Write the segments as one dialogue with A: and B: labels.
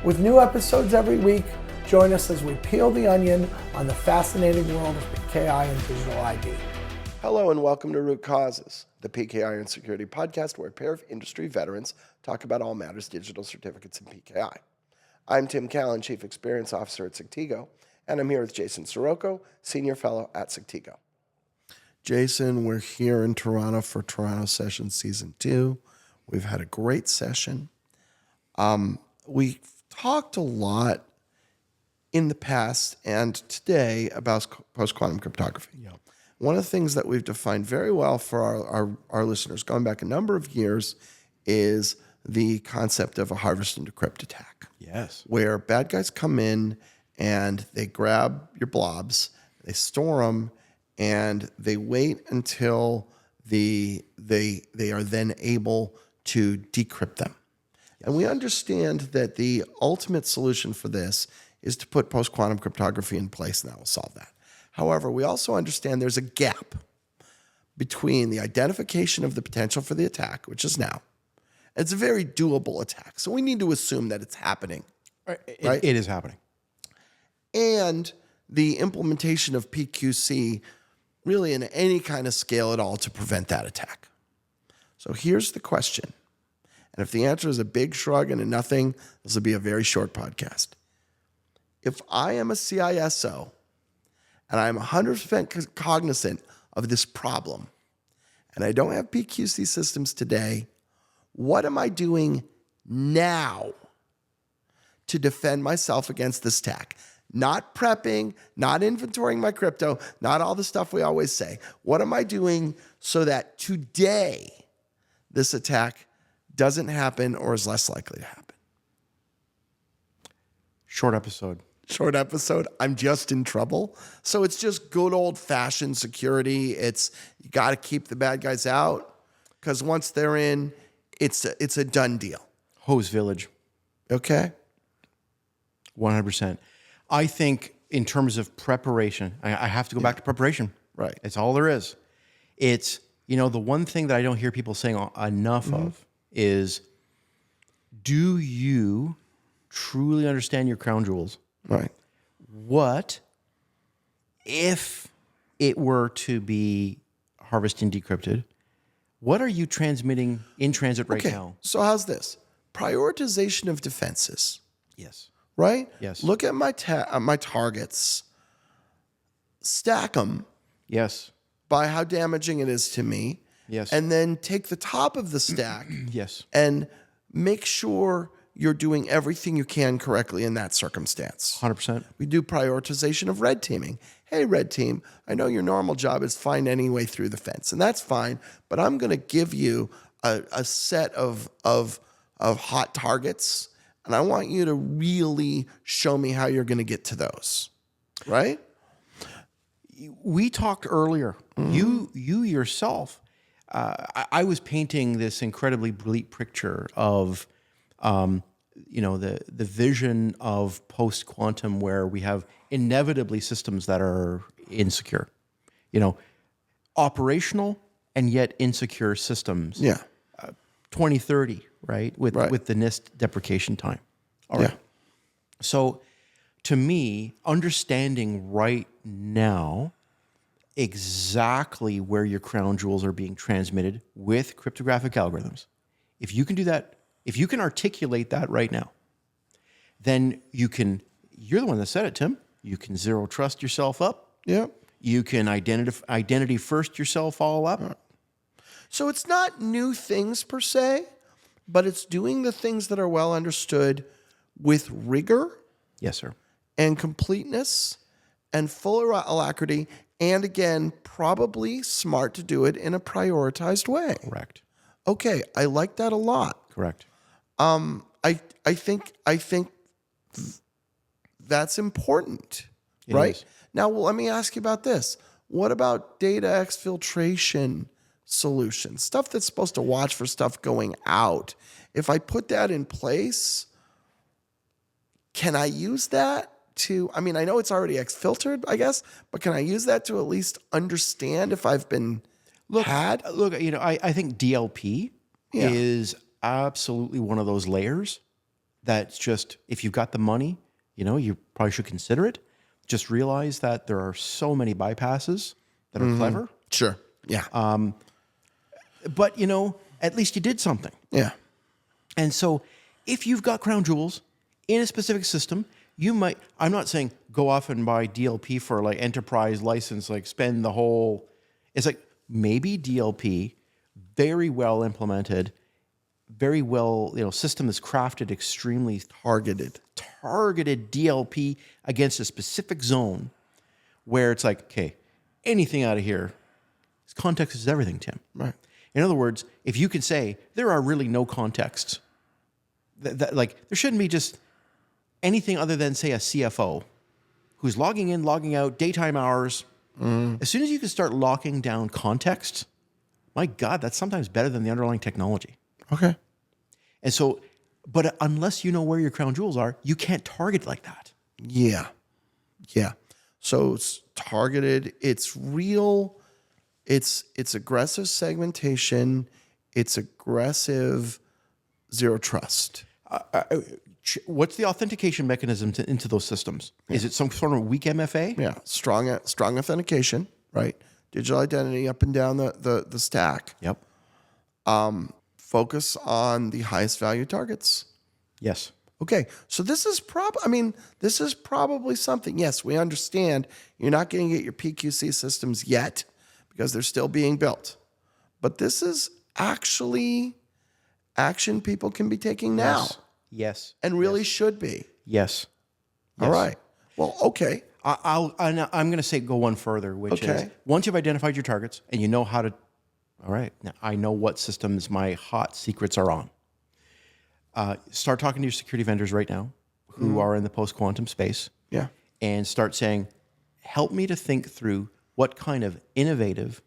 A: With new episodes every week, join us as we peel the onion on the fascinating world of PKI and digital ID.
B: Hello and welcome to Root Causes, the PKI and Security podcast where a pair of industry veterans talk about all matters digital certificates and PKI. I'm Tim Callan, Chief Experience Officer at Sectigo, and I'm here with Jason Sirocco, Senior Fellow at Sectigo. Jason, we're here in Toronto for Toronto Session Season 2. We've had a great session. We talked a lot in the past and today about post-quantum cryptography.
C: Yeah.
B: One of the things that we've defined very well for our listeners, going back a number of years, is the concept of a harvest and decrypt attack.
C: Yes.
B: Where bad guys come in and they grab your blobs, they store them, and they wait until they are then able to decrypt them. And we understand that the ultimate solution for this is to put post-quantum cryptography in place, and that will solve that. However, we also understand there's a gap between the identification of the potential for the attack, which is now. It's a very doable attack, so we need to assume that it's happening. Right?
C: It is happening.
B: And the implementation of PQC really in any kind of scale at all to prevent that attack. So here's the question. And if the answer is a big shrug and a nothing, this will be a very short podcast. If I am a CISO and I'm 100% cognizant of this problem and I don't have PQC systems today, what am I doing now to defend myself against this attack? Not prepping, not inventorying my crypto, not all the stuff we always say. What am I doing so that today this attack doesn't happen or is less likely to happen?
C: Short episode.
B: Short episode. I'm just in trouble. So it's just good old-fashioned security. It's you got to keep the bad guys out because once they're in, it's a done deal.
C: Hose Village.
B: Okay?
C: 100%. I think in terms of preparation, I have to go back to preparation.
B: Right.
C: It's all there is. It's, the one thing that I don't hear people saying enough of is, do you truly understand your crown jewels?
B: Right.
C: What if it were to be harvested and decrypted? What are you transmitting in transit right now?
B: So how's this? Prioritization of defenses.
C: Yes.
B: Right?
C: Yes.
B: Look at my targets, stack them
C: Yes.
B: by how damaging it is to me.
C: Yes.
B: And then take the top of the stack
C: Yes.
B: and make sure you're doing everything you can correctly in that circumstance.
C: 100%.
B: We do prioritization of red teaming. Hey, red team, I know your normal job is find any way through the fence, and that's fine, but I'm going to give you a set of hot targets, and I want you to really show me how you're going to get to those, right?
C: We talked earlier. You yourself. I was painting this incredibly bleak picture of, the vision of post quantum where we have inevitably systems that are insecure, operational and yet insecure systems.
B: Yeah.
C: 2030, right? With the NIST deprecation time. All right.
B: Yeah.
C: So to me, understanding right now exactly where your crown jewels are being transmitted with cryptographic algorithms, if you can do that, if you can articulate that right now, then you're the one that said it, Tim, you can zero trust yourself up.
B: Yeah.
C: You can identity first yourself all up.
B: So it's not new things per se, but it's doing the things that are well understood with rigor
C: Yes, sir.
B: and completeness and full alacrity, and again, probably smart to do it in a prioritized way.
C: Correct.
B: Okay, I like that a lot.
C: Correct.
B: I think that's important, right?
C: is.
B: Now, well, let me ask you about this. What about data exfiltration solutions? Stuff that's supposed to watch for stuff going out. If I put that in place, can I use that to, I know it's already exfiltered, I guess, but can I use that to at least understand if I've been had?
C: Look, I think DLP is absolutely one of those layers That's just, if you've got the money, you probably should consider it. Just realize that there are so many bypasses that are clever.
B: Sure. Yeah.
C: But, at least you did something.
B: Yeah.
C: And so if you've got crown jewels in a specific system, you might, I'm not saying go off and buy DLP for like enterprise license, like spend the whole, it's like maybe DLP, very well implemented, very well, system is crafted extremely targeted DLP against a specific zone where it's like, okay, anything out of here, context is everything, Tim.
B: Right.
C: In other words, if you can say there are really no contexts, like there shouldn't be just anything other than, say, a CFO who's logging in, logging out, daytime hours. As soon as you can start locking down context, my God, that's sometimes better than the underlying technology.
B: Okay.
C: And so, but unless you know where your crown jewels are, you can't target like that.
B: Yeah. Yeah. So it's targeted. It's real. It's aggressive segmentation. It's aggressive zero trust.
C: What's the authentication mechanism into those systems? Yeah. Is it some sort of weak MFA?
B: Yeah, strong authentication, right? Digital identity up and down the stack.
C: Yep.
B: Focus on the highest value targets.
C: Yes.
B: Okay, so this is probably something. Yes, we understand you're not going to get your PQC systems yet because they're still being built. But this is actually action people can be taking now.
C: Yes.
B: And really should be.
C: Yes.
B: All right. Well, okay.
C: I'm going to say go one further, which is once you've identified your targets and you know how to, all right, now I know what systems my hot secrets are on. Start talking to your security vendors right now who are in the post-quantum space.
B: Yeah.
C: And start saying, help me to think through what kind of innovative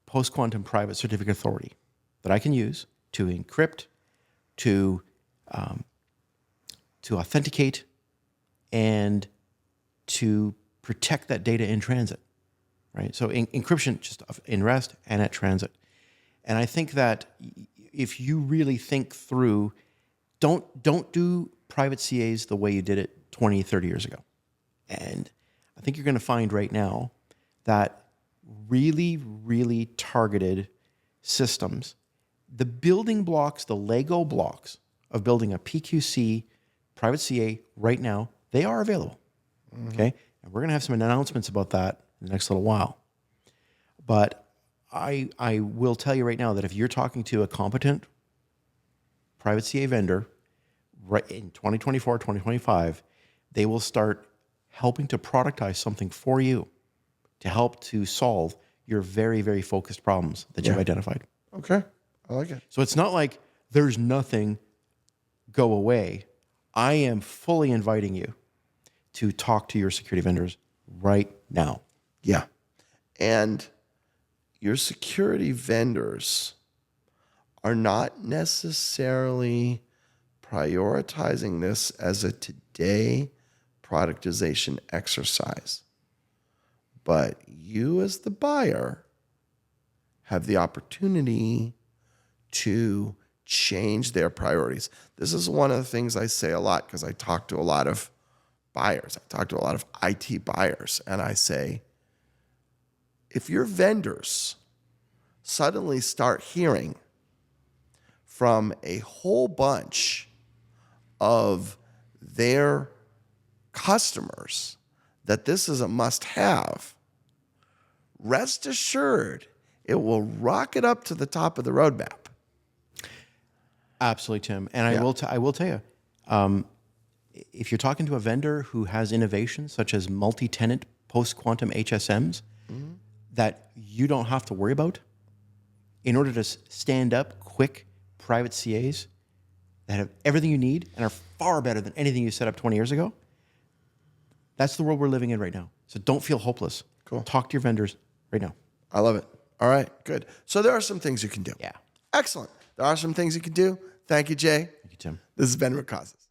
C: post-quantum private certificate authority that I can use to encrypt, to authenticate, and to protect that data in transit, right? So encryption just in rest and at transit. And I think that if you really think through, don't do private CAs the way you did it 20, 30 years ago. And I think you're going to find right now that really, really targeted systems, the building blocks, the Lego blocks of building a PQC private CA right now, they are available. Okay. And we're going to have some announcements about that in the next little while. But I will tell you right now that if you're talking to a competent private CA vendor right in 2024, 2025, they will start helping to productize something for you to help to solve your very, very focused problems that you've identified.
B: Okay. I like it.
C: So it's not like there's nothing, go away. I am fully inviting you to talk to your security vendors right now.
B: Yeah. And your security vendors are not necessarily prioritizing this as a today productization exercise. But you as the buyer have the opportunity to change their priorities. This is one of the things I say a lot because I talk to a lot of buyers. I talk to a lot of IT buyers, and I say, if your vendors suddenly start hearing from a whole bunch of their customers that this is a must-have, rest assured it will rocket up to the top of the roadmap.
C: Absolutely, Tim. And I will tell you, if you're talking to a vendor who has innovations such as multi-tenant post-quantum HSMs that you don't have to worry about, in order to stand up quick private CAs that have everything you need and are far better than anything you set up 20 years ago, that's the world we're living in right now. So don't feel hopeless.
B: Cool.
C: Talk to your vendors right now.
B: I love it. All right, good. So there are some things you can do.
C: Yeah.
B: Excellent. There are some things you can do. Thank you, Jay.
C: Thank you, Tim.
B: This has been Rick Causes.